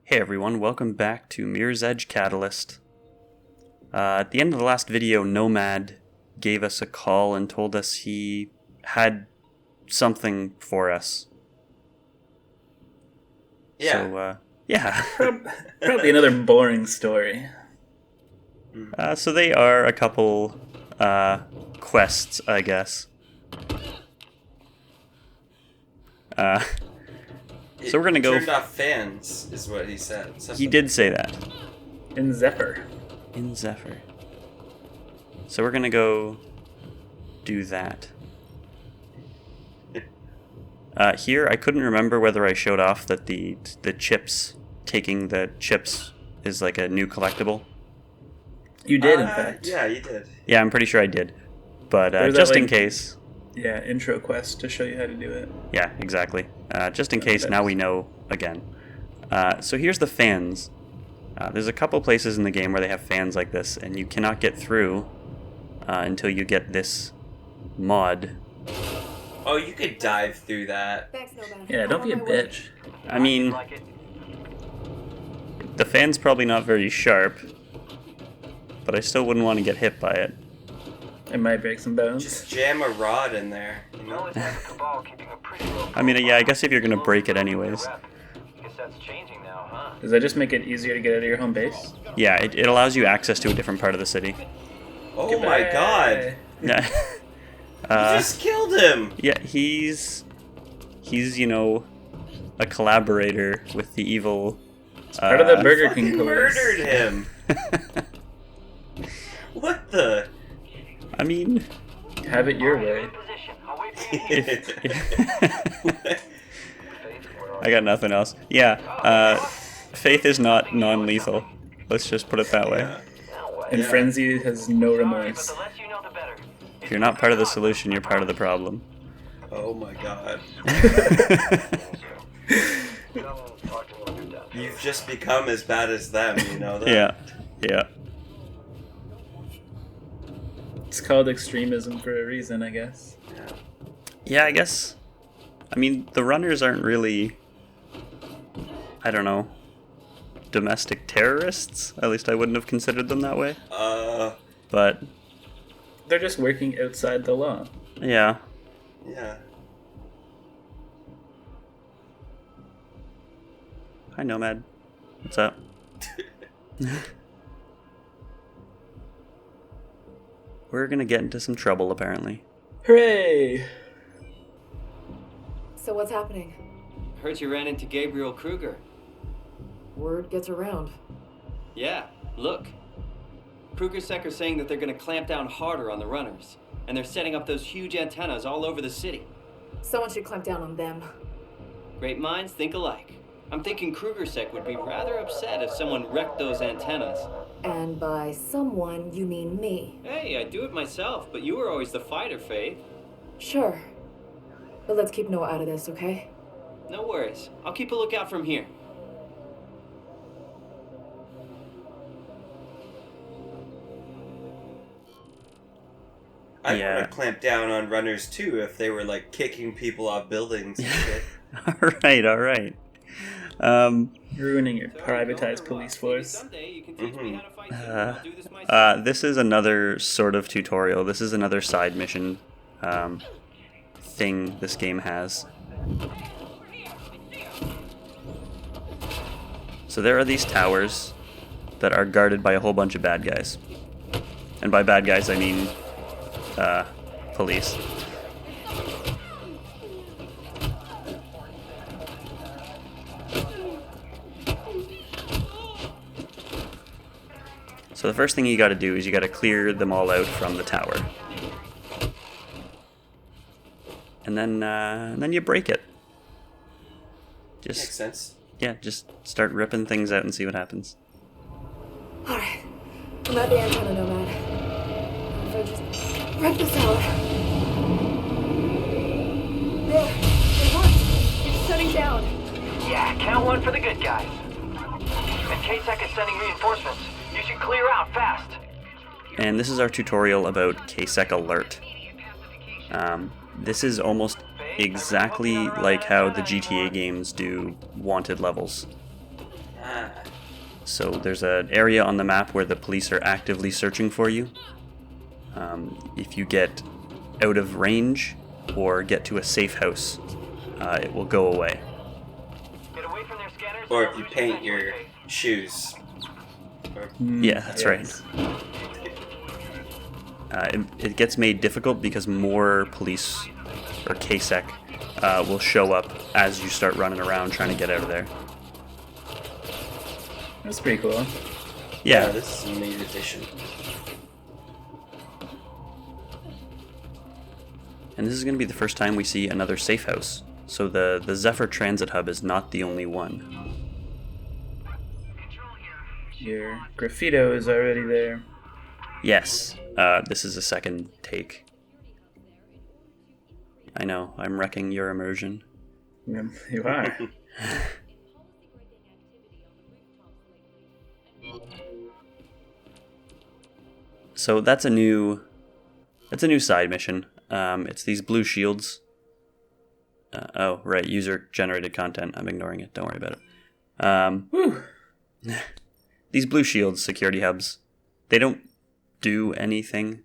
Hey everyone, welcome back to Mirror's Edge Catalyst. At the end of the last video, Nomad gave us a call and told us he had something for us. Yeah. So, yeah. Probably another boring story. So they are a couple quests, I guess. So we're gonna go. Turned off fans, is what he said. He did say that. In Zephyr. In Zephyr. So we're gonna go do that. Here, I couldn't remember whether I showed off that the chips, taking the chips is like a new collectible. You did, in fact. Yeah, you did. Yeah, I'm pretty sure I did. But There's just that, in like, case. Yeah, intro quest to show you how to do it. Yeah, exactly. Just in case, now we know again. So here's the fans. There's a couple places in the game where they have fans like this, and you cannot get through until you get this mod. Oh, you could dive through that. Yeah, don't be a bitch. I mean, the fan's probably not very sharp, but I still wouldn't want to get hit by it. It might break some bones. Just jam a rod in there. You know? I mean, yeah, I guess if you're going to break it anyways. Does that just make it easier to get out of your home base? Yeah, it allows you access to a different part of the city. Oh my god! Yeah. You just killed him! Yeah, he's you know, a collaborator with the evil. Part of the Burger Fucking King police. murdered him! What the? I mean, Have it your way. I got nothing else. Yeah, Faith is not non-lethal. Let's just put it that way. And Frenzy has no remorse. If you're not part of the solution, you're part of the problem. Oh my god. You've just become as bad as them, you know that? Yeah, yeah. It's called extremism for a reason, I guess. Yeah, I guess. I mean, the runners aren't really, I don't know, domestic terrorists. At least I wouldn't have considered them that way. But They're just working outside the law. yeah. Yeah. Hi, Nomad. What's up? We're gonna get into some trouble, apparently. Hooray! So what's happening? Heard you ran into Gabriel Kruger. Word gets around. Yeah, look. Kruger-Sec are saying that they're gonna clamp down harder on the runners. And they're setting up those huge antennas all over the city. Someone should clamp down on them. Great minds think alike. I'm thinking Kruger-Sec would be rather upset if someone wrecked those antennas. And by someone, you mean me. Hey, I do it myself, but you were always the fighter, Faith. Sure. But let's keep Noah out of this, okay? No worries. I'll keep a lookout from here. I'd Yeah. want to clamp down on runners too if they were like kicking people off buildings and shit. Alright. Ruining your privatized police force. Someday you can teach me how to fight too. I'll do this myself. This is another sort of tutorial. This is another side mission thing this game has. So there are these towers that are guarded by a whole bunch of bad guys. And by bad guys, I mean police. So the first thing you gotta do is you gotta clear them all out from the tower. And then you break it. Makes Just, sense. yeah, just start ripping things out and see what happens. Alright. I'm at the antenna, Nomad. If I just rip this out. There. It worked. It's shutting down. Yeah, count one for the good guys. And K-Sec is sending reinforcements. You should clear out fast. And this is our tutorial about KSEC Alert. This is almost exactly like how the GTA games do wanted levels. So there's an area on the map where the police are actively searching for you. If you get out of range or get to a safe house, it will go away. Get away from their scanners. Or if you paint your shoes. Yeah, that's yes. right. It gets made difficult because more police or KSEC will show up as you start running around trying to get out of there. That's pretty cool. Yeah. This is a neat addition. And this is going to be the first time we see another safe house. So the Zephyr Transit Hub is not the only one. Your graffito is already there. Yes, this is a second take. I know, I'm wrecking your immersion. You are. So that's a new side mission. It's these blue shields. Oh, right, user-generated content. I'm ignoring it. Don't worry about it. These blue shields, security hubs, they don't do anything.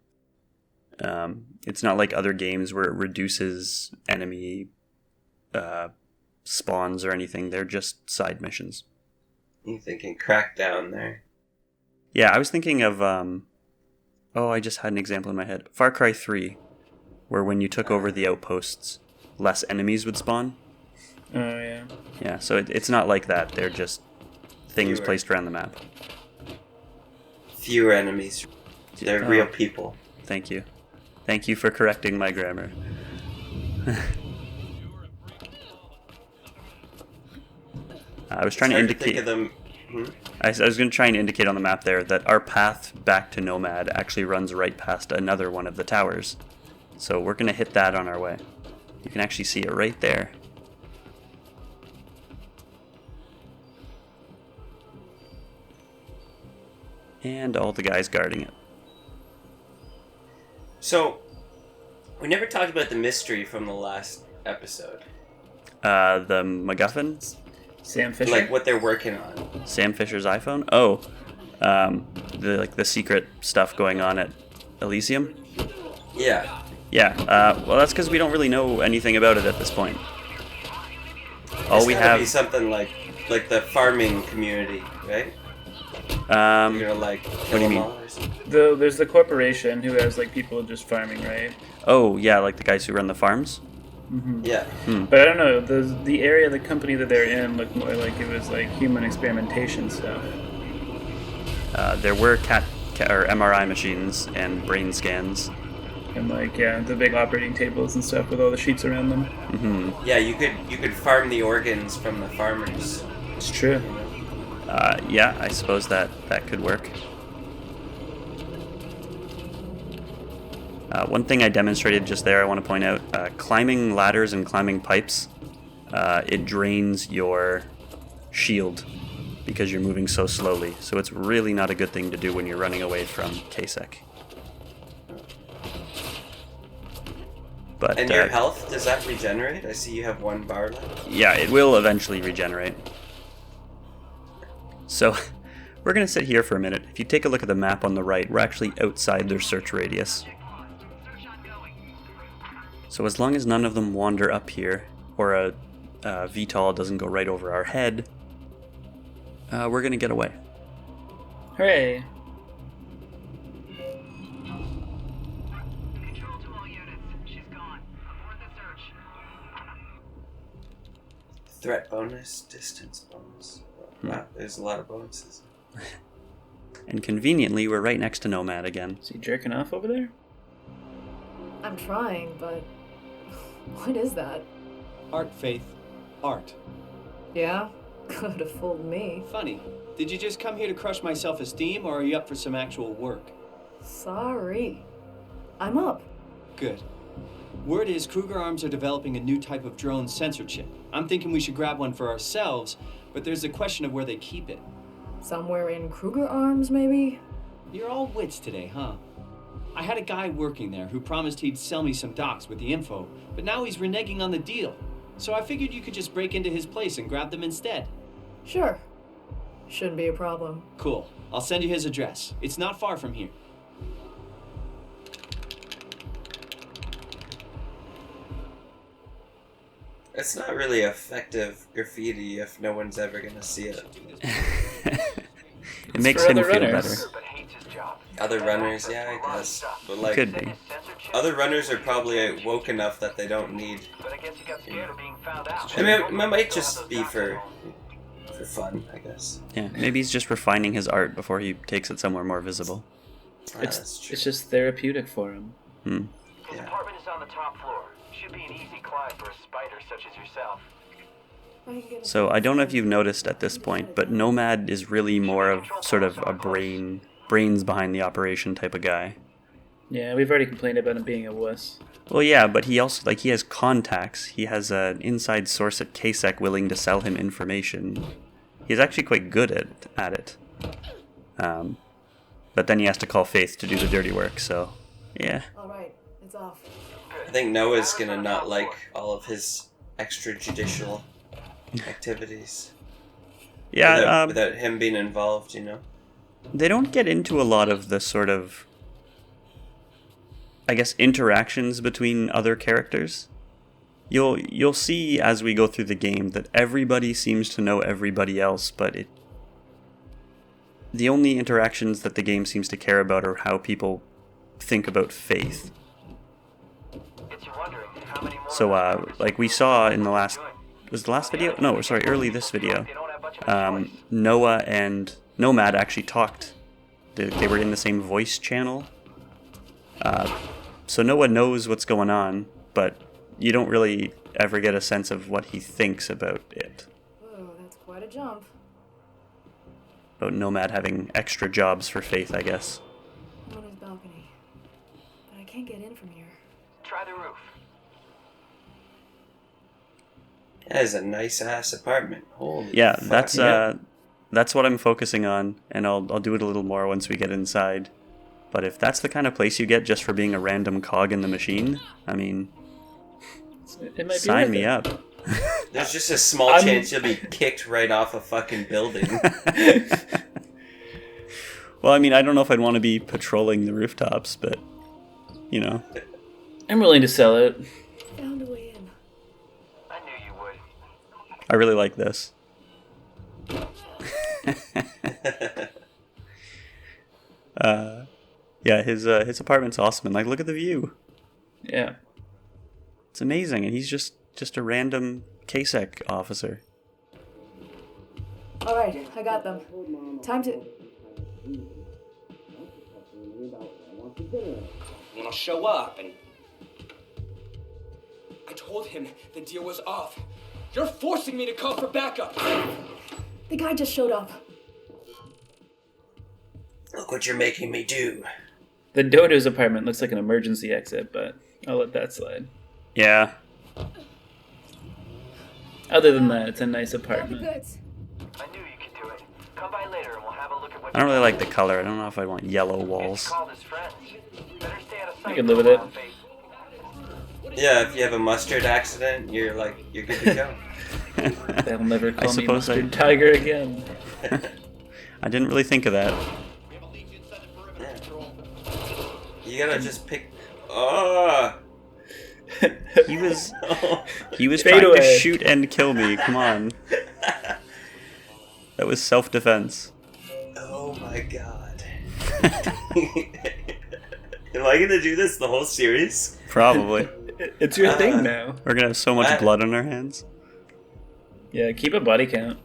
It's not like other games where it reduces enemy spawns or anything. They're just side missions. You thinking Crackdown there? Yeah, I was thinking of... I just had an example in my head. Far Cry 3, where when you took over the outposts, less enemies would spawn. Oh, yeah. Yeah, so it's not like that. They're just things Fewer. placed around the map. Fewer enemies. They're real people. Thank you. Thank you for correcting my grammar. I was trying to It's hard indicate... think of them. I was going to try and indicate on the map there that our path back to Nomad actually runs right past another one of the towers. So we're going to hit that on our way. You can actually see it right there. And all the guys guarding it. So, we never talked about the mystery from the last episode. The MacGuffin? Sam Fisher? Like what they're working on. Sam Fisher's iPhone? Oh, the secret stuff going on at Elysium? Yeah. Yeah, well that's because we don't really know anything about it at this point. All It's we gotta have... be something like the farming community, right? You're gonna like kill what do you them mean? all or something? There's the corporation who has like people just farming, right? Oh, yeah, like the guys who run the farms? Yeah. But I don't know. The area, the company that they're in, looked more like it was like human experimentation stuff. There were or MRI machines and brain scans. And like the big operating tables and stuff with all the sheets around them. Yeah, you could farm the organs from the farmers. It's true. Yeah, I suppose that could work. One thing I demonstrated just there, I want to point out, climbing ladders and climbing pipes, it drains your shield because you're moving so slowly. So it's really not a good thing to do when you're running away from KSEC. But, And your health, does that regenerate? I see you have 1 bar left. Yeah, it will eventually regenerate. So, we're going to sit here for a minute. If you take a look at the map on the right, we're actually outside their search radius. So as long as none of them wander up here, or a VTOL doesn't go right over our head, we're going to get away. Hooray! Control to all units. She's gone. Abort the search. Threat bonus, distance bonus. Wow, there's a lot of bonuses. And conveniently, we're right next to Nomad again. Is he jerking off over there? I'm trying, but what is that? Art, Faith. Art. Yeah? Could have fooled me. Funny. Did you just come here to crush my self-esteem, or are you up for some actual work? Sorry. I'm up. Good. Word is Kruger Arms are developing a new type of drone sensor chip. I'm thinking we should grab one for ourselves, but there's a question of where they keep it. Somewhere in Kruger Arms, maybe? You're all wits today, huh? I had a guy working there who promised he'd sell me some docs with the info, but now he's reneging on the deal. So I figured you could just break into his place and grab them instead. Sure. Shouldn't be a problem. Cool. I'll send you his address. It's not far from here. It's not really effective graffiti if no one's ever gonna see it. It makes for him other feel runners. better. But hates his job. Other runners, yeah, I guess. But like, Could be. other runners are probably woke enough that they don't need. But I guess he got scared of being found out. I mean, it might just be for fun, I guess. Yeah, maybe he's just refining his art before he takes it somewhere more visible. It's That's true. it's just therapeutic for him. Hmm. His apartment is on the top floor. Should be an easy climb for a spider such as yourself. So I don't know if you've noticed at this point, but Nomad is really more of sort of a brains behind the operation type of guy. Yeah, we've already complained about him being a wuss. Well, yeah, but he also, like, he has contacts. He has an inside source at KSEC willing to sell him information. He's actually quite good at it. But then he has to call Faith to do the dirty work, so, yeah. All right, it's off. I think Noah's gonna not like all of his extrajudicial activities. Yeah, without him being involved, you know? they don't get into a lot of the sort of, I guess, interactions between other characters. You'll see as we go through the game that everybody seems to know everybody else, but the only interactions that the game seems to care about are how people think about Faith. Gets you wondering how many more So, like we saw in the last, was the last video? No, sorry, early this video. they don't have much of a choice. Noah and Nomad actually talked. They were in the same voice channel. So Noah knows what's going on, but you don't really ever get a sense of what he thinks about it. Whoa, that's quite a jump. About Nomad having extra jobs for Faith, I guess. I'm on his balcony. But I can't get in from here. Try the roof. That is a nice ass apartment. Holy Yeah, fuck. that's what I'm focusing on, and I'll do it a little more once we get inside. But if that's the kind of place you get just for being a random cog in the machine, I mean, It might be sign worth me it. up. There's just a small chance you'll be kicked right off a fucking building. Well, I mean, I don't know if I'd want to be patrolling the rooftops, but, you know. I'm willing to sell it. Found a way in. I knew you would. I really like this. Yeah, his apartment's awesome, and like, look at the view. Yeah. It's amazing, and he's just a random KSEC officer. All right, I got them. Time to. Want to show up and... I told him the deal was off. You're forcing me to call for backup. The guy just showed up. Look what you're making me do. The Dodo's apartment looks like an emergency exit, but I'll let that slide. Yeah, Other than that, it's a nice Got the apartment. goods. I knew you could do it. Come by later and we'll have a look at what I don't really like the color. I don't know if I want yellow walls. Called his friends. Better stay out of sight. I can live with it. Yeah, if you have a mustard accident, you're good to go. They'll never call me suppose Mustard Tiger again. I didn't really think of that. You gotta just pick. Oh. He was Fade trying to away. shoot and kill me. Come on. That was self-defense. Oh my god. Am I gonna do this the whole series? Probably. It's your thing now. We're gonna have so much What? blood on our hands. Yeah, keep a body count.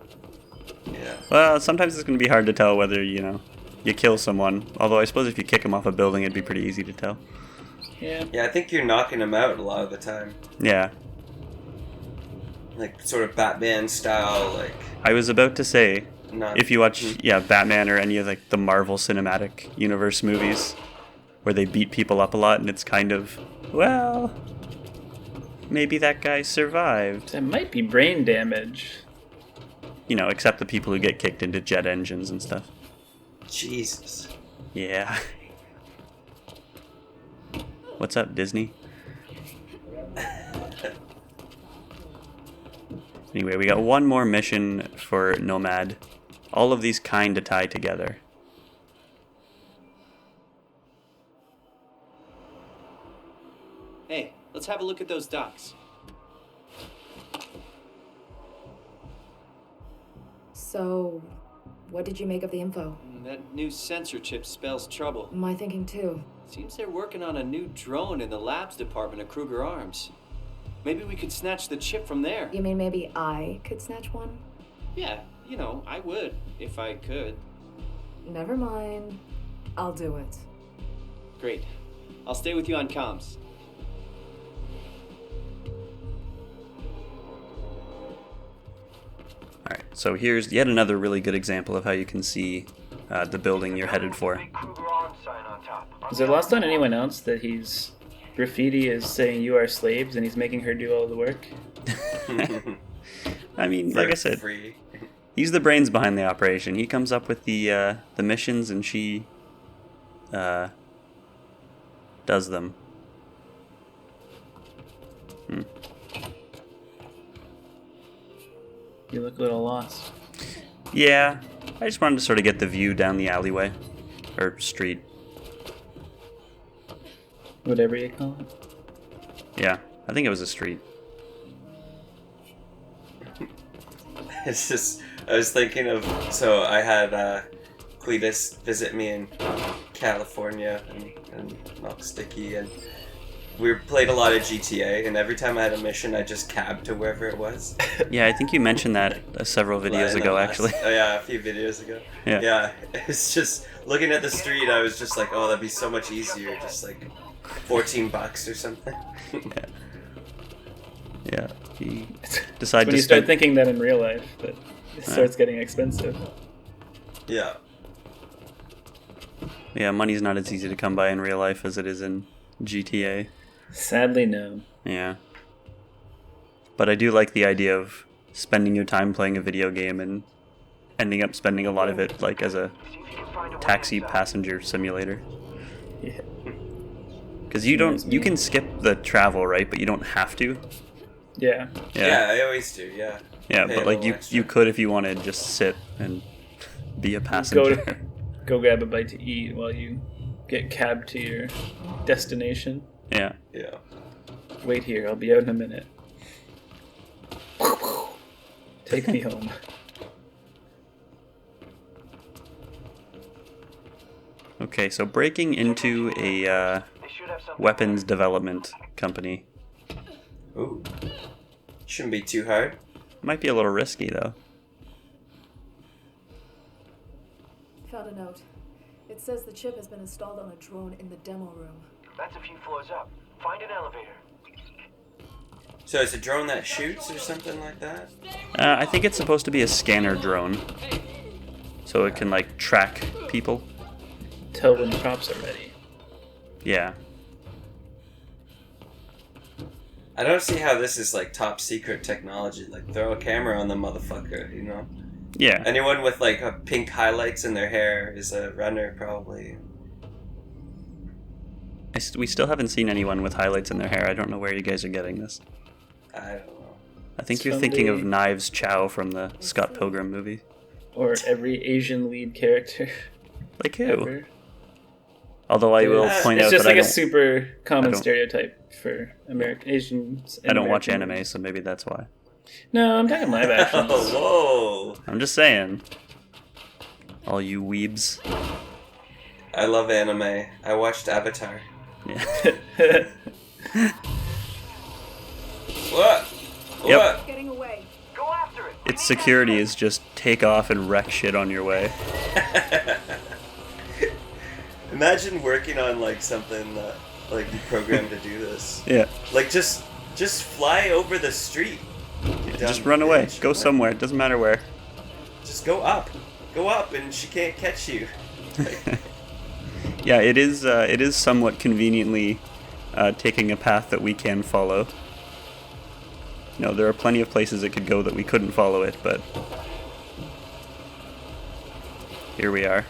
Yeah. Well, sometimes it's gonna be hard to tell whether, you kill someone. Although I suppose if you kick them off a building, it'd be pretty easy to tell. Yeah. Yeah, I think you're knocking them out a lot of the time. Yeah. Like, sort of Batman style, like... I was about to say, Not, if you watch, Batman or any of like the Marvel Cinematic Universe movies, where they beat people up a lot, and it's kind of, well, maybe that guy survived. That might be brain damage. Except the people who get kicked into jet engines and stuff. Jesus. Yeah. What's up, Disney? Anyway, we got one more mission for Nomad. all of these kind of tie together. Hey, let's have a look at those docks. So, what did you make of the info? That new sensor chip spells trouble. My thinking too. Seems they're working on a new drone in the labs department of Kruger Arms. Maybe we could snatch the chip from there. You mean maybe I could snatch one? Yeah, you know, I would, if I could. Never mind. I'll do it. Great. I'll stay with you on comms. Alright, so here's yet another really good example of how you can see the building you're headed for. Big Kruger Arms sign on top. Is it lost on anyone else that he's graffiti is saying you are slaves and he's making her do all the work? I mean, like I said, Free. he's the brains behind the operation. He comes up with the missions and she does them. You look a little lost. Yeah, I just wanted to sort of get the view down the alleyway. Or street. Whatever you call it. Yeah, I think it was a street. It's just, I was thinking of, so I had Cletus visit me in California and Knock Sticky, and we played a lot of GTA, and every time I had a mission, I just cabbed to wherever it was. Yeah, I think you mentioned that several videos ago, actually. Oh yeah, a few videos ago. Yeah. Yeah, it's just, looking at the street, I was just like, oh, that'd be so much easier, just like $14 or something. Yeah, he decided When to you start spend... thinking that in real life, that it starts getting expensive. Yeah. Yeah, money's not as easy to come by in real life as it is in GTA. Sadly, no. Yeah. But I do like the idea of spending your time playing a video game and ending up spending a lot of it like as a See if you can find a way taxi inside. passenger simulator. Yeah. Because you can skip the travel, right? But you don't have to. Yeah. Yeah, I always do, yeah. Yeah, Pay but a like little extra. you could if you wanted just sit and be a passenger. Go grab a bite to eat while you get cabbed to your destination. Yeah. Yeah. Wait here, I'll be out in a minute. Take me home. Okay, so breaking into a They should have something. weapons development company Ooh. Shouldn't be too hard. might be a little risky though. Found a note. It says the chip has been installed on a drone in the demo room. That's a few floors up. Find an elevator. So it's a drone that shoots or something like that? I think it's supposed to be a scanner drone, so it can like track people. Tell when the cops are ready. Yeah. I don't see how this is like top secret technology. Like throw a camera on the motherfucker, you know? Yeah. Anyone with like pink highlights in their hair is a runner probably. We still haven't seen anyone with highlights in their hair. I don't know where you guys are getting this. I don't know. I think you're thinking of Somebody- Knives Chow from the Scott Pilgrim movie. Or every Asian lead character Like who? ever. Although I will point It's out just that like I a don't, super common don't- stereotype for American Asians. I don't watch anime, so maybe that's why. No, I'm talking live actions. Oh, whoa! I'm just saying. All you weebs. I love anime. I watched Avatar. Yeah. What? Yep. What? Getting away. Go after it. Its security is just take off and wreck shit on your way. Imagine working on like something that like you programmed to do this. Yeah. Like just fly over the street. You Just dumb run away. bitch. Go somewhere. It doesn't matter where. Just go up. Go up, and she can't catch you. Yeah, it is somewhat conveniently taking a path that we can follow. No, there are plenty of places it could go that we couldn't follow it, but here we are.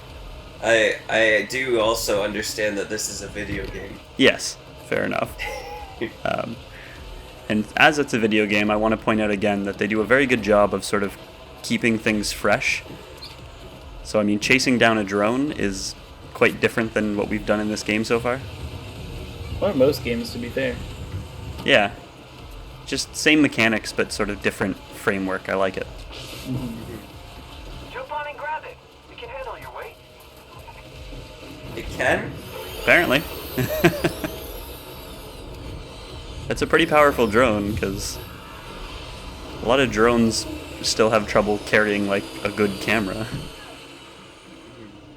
I do also understand that this is a video game. Yes, fair enough. And as it's a video game, I want to point out again that they do a very good job of sort of keeping things fresh. So, I mean, chasing down a drone is quite different than what we've done in this game so far. Or most games, to be fair. Yeah. Just same mechanics, but sort of different framework. I like it. Jump on and grab it. It can handle your weight. It can? Apparently. It's a pretty powerful drone, because a lot of drones still have trouble carrying, like, a good camera.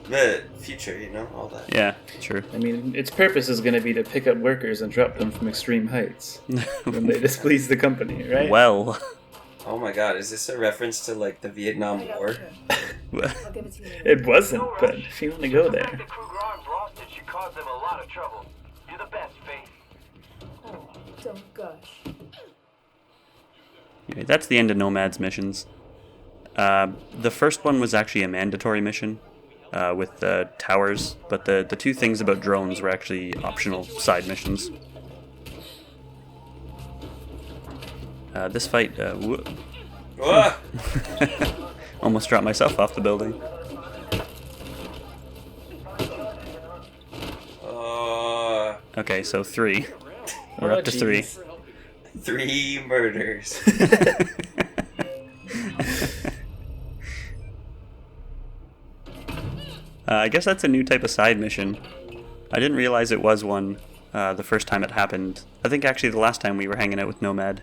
The future, you know, all that. Yeah, true. I mean, its purpose is going to be to pick up workers and drop them from extreme heights when they displease the company, right? Well. Oh my god, is this a reference to, like, the Vietnam I got War? the truck. I'll give it to you. It wasn't, No but rush. if you want to go The fact there. that Kruger armed Rosted should cause them a lot of trouble. You're the best, Faith. Oh, don't gush. Anyway, that's the end of Nomad's missions. The first one was actually a mandatory mission with the towers, but the two things about drones were actually optional side missions. This fight, Whoa! almost dropped myself off the building. Okay, so 3. We're Oh, up to 3. jeez. 3 murders. I guess that's a new type of side mission. I didn't realize it was one the first time it happened. I think actually the last time we were hanging out with Nomad,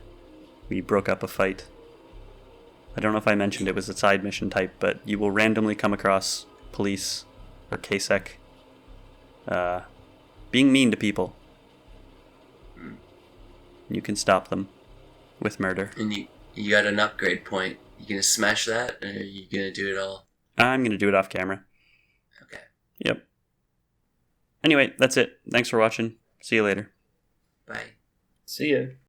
we broke up a fight. I don't know if I mentioned it was a side mission type, but you will randomly come across police or KSEC being mean to people. You can stop them with murder. And you got an upgrade point. You gonna smash that, or are you gonna do it all? I'm going to do it off camera. Okay. Yep. Anyway, that's it. Thanks for watching. See you later. Bye. See ya.